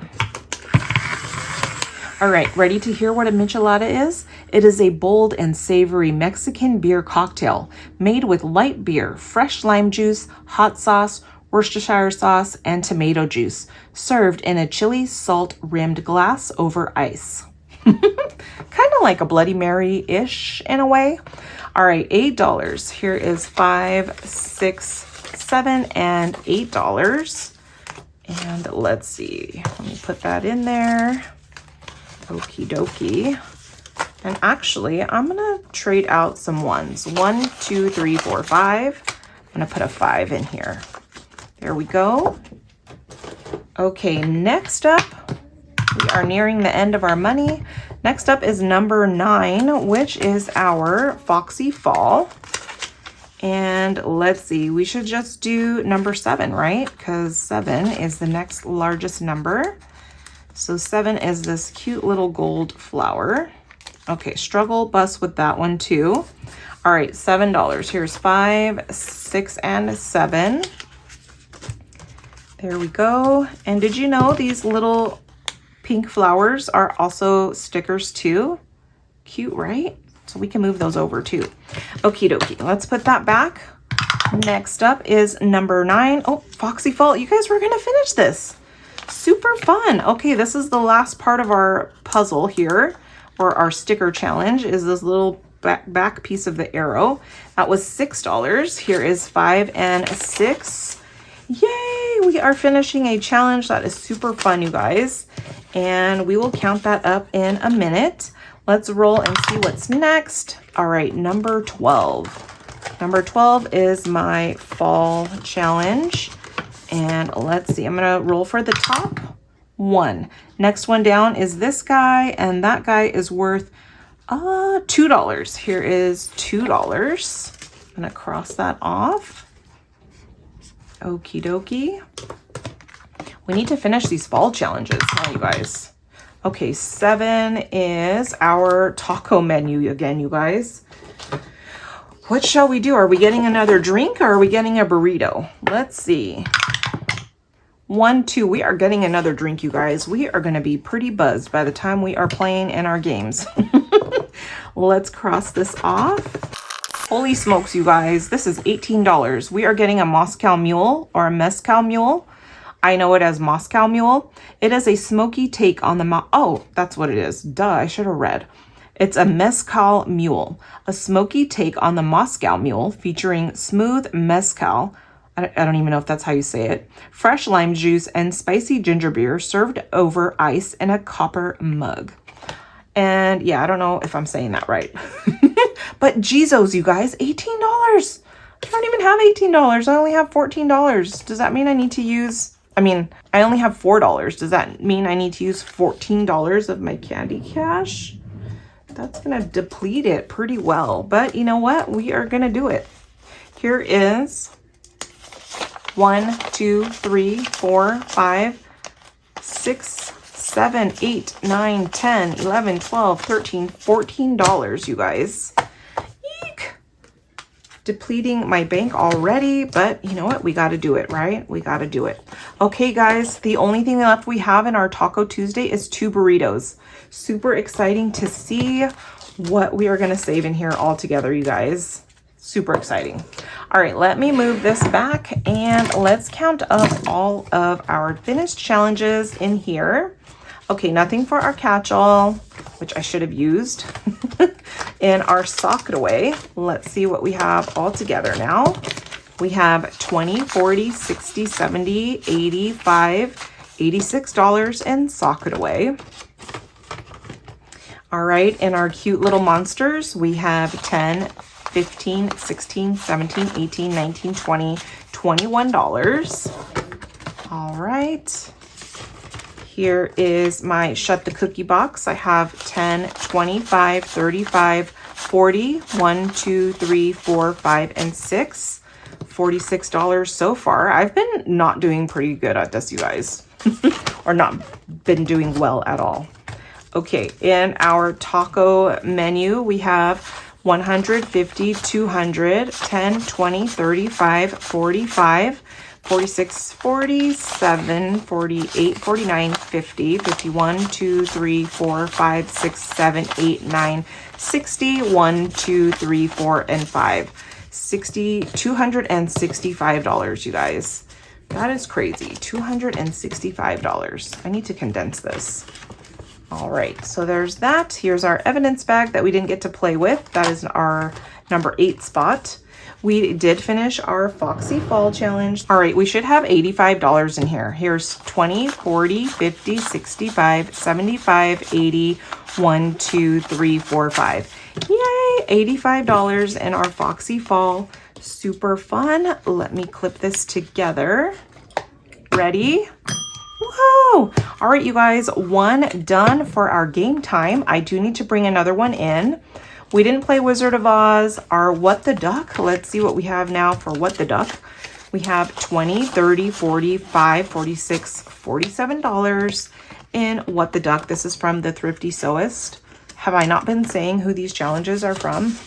All right, ready to hear what a michelada is? It is a bold and savory Mexican beer cocktail made with light beer, fresh lime juice, hot sauce, Worcestershire sauce, and tomato juice, served in a chili salt-rimmed glass over ice. Kind of like a Bloody Mary-ish in a way. All right, $8. Here is 5, 6, 7, and $8. And let's see, let me put that in there. Okie dokie. And actually, I'm gonna trade out some 1s. 1, 2, 3, 4, 5. I'm gonna put a 5 in here. There we go. Okay, next up, we are nearing the end of our money. Next up is number 9, which is our Foxy Fall. And let's see, we should just do number 7, right? Because 7 is the next largest number. So 7 is this cute little gold flower. Okay, struggle bus with that one too. All right, $7. Here's 5, 6, and 7. There we go. And did you know these little pink flowers are also stickers too? Cute, right? So we can move those over too. Okie dokie, let's put that back. Next up is number 9. Oh, Foxy Fall. You guys, we're gonna finish this. Super fun. Okay, this is the last part of our puzzle here, or our sticker challenge, is this little back piece of the arrow. That was $6. Here is 5 and 6. Yay, we are finishing a challenge. That is super fun, you guys. And we will count that up in a minute. Let's roll and see what's next. All right, number 12. Number 12 is my fall challenge. And let's see, I'm gonna roll for the top 1. Next one down is this guy, and that guy is worth $2. Here is $2. I'm gonna cross that off. Okie dokie. We need to finish these fall challenges, huh, you guys? Okay, 7 is our taco menu again, you guys. What shall we do? Are we getting another drink or are we getting a burrito? Let's see. 1, 2, we are getting another drink, you guys. We are going to be pretty buzzed by the time we are playing in our games. Let's cross this off. Holy smokes, you guys. This is $18. We are getting a Moscow Mule or a Mezcal Mule. I know it as Moscow Mule. It is a smoky take on the oh, that's what it is. Duh, I should have read. It's a Mezcal Mule, a smoky take on the Moscow Mule featuring smooth mezcal. I don't even know if that's how you say it. Fresh lime juice and spicy ginger beer served over ice in a copper mug. And yeah, I don't know if I'm saying that right. But Jesus, you guys, $18. I don't even have $18. I only have $14. Does that mean I need to use... I only have $4. Does that mean I need to use $14 of my candy cash? That's going to deplete it pretty well. But you know what? We are going to do it. Here is 1, 2, 3, 4, 5, 6, 7, 8, 9, 10, 11, 12, 13, $14, you guys. Eek! Depleting my bank already, but you know what? We got to do it, right? We got to do it. Okay, guys, the only thing left we have in our Taco Tuesday is 2 burritos. Super exciting to see what we are going to save in here all together, you guys. Super exciting. All right, let me move this back and let's count up all of our finished challenges in here. Okay, nothing for our catch-all, which I should have used. In our sock it away, let's see what we have all together now. We have 20, 40, 60, 70, 85, $86 in sock it away. All right, in our cute little monsters, we have 10, 15, 16, 17, 18, 19, 20, $21. All right. Here is my Shut the Cookie box. I have 10, 25, 35, 40, 1, 2, 3, 4, 5, and 6. $46 so far. I've been not doing pretty good at this, you guys. Or not been doing well at all. Okay, in our taco menu, we have 150, 200, 10, 20, 35, 45, 46, 47, 48, 49, 50, 51, 2, 3, 4, 5, 6, 7, 8, 9, 60, 1, 2, 3, 4, and 5. $265, you guys. That is crazy. $265. I need to condense this. All right, so there's that. Here's our evidence bag that we didn't get to play with. That is our number 8 spot. We did finish our Foxy Fall Challenge. All right, we should have $85 in here. Here's 20, 40, 50, 65, 75, 80, 1, 2, 3, 4, 5. Yay, $85 in our Foxy Fall. Super fun. Let me clip this together. Ready? Whoa! All right, you guys, 1 done for our game time. I do need to bring another one in. We didn't play Wizard of Oz. Our What the Duck. Let's see what we have now for What the Duck. We have 20, 30, 45, 46, $47 in What the Duck. This is from the Thrifty Sewist. Have I not been saying who these challenges are from?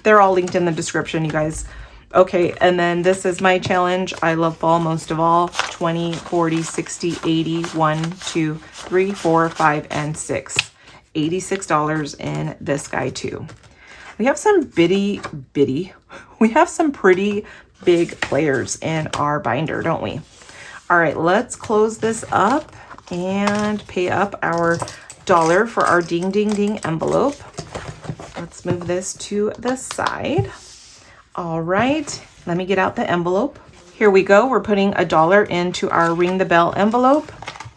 They're all linked in the description, you guys. Okay, and then this is my challenge. I love fall most of all. 20, 40, 60, 80, 1, 2, 3, 4, 5, and 6. $86 in this guy too. We have some we have some pretty big players in our binder, don't we? All right, let's close this up and pay up our $1 for our ding ding ding envelope. Let's move this to the side. All right, let me get out the envelope. Here we go. We're putting $1 into our ring the bell envelope.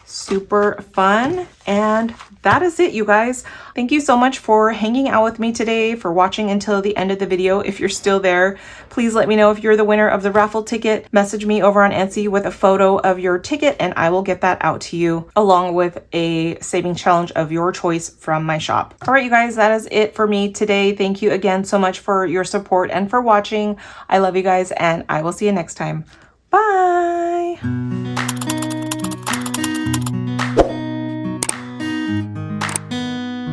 Super fun. And that is it, you guys. Thank you so much for hanging out with me today, for watching until the end of the video. If you're still there, please let me know if you're the winner of the raffle ticket. Message me over on Etsy with a photo of your ticket and I will get that out to you along with a saving challenge of your choice from my shop. All right, you guys, that is it for me today. Thank you again so much for your support and for watching. I love you guys and I will see you next time.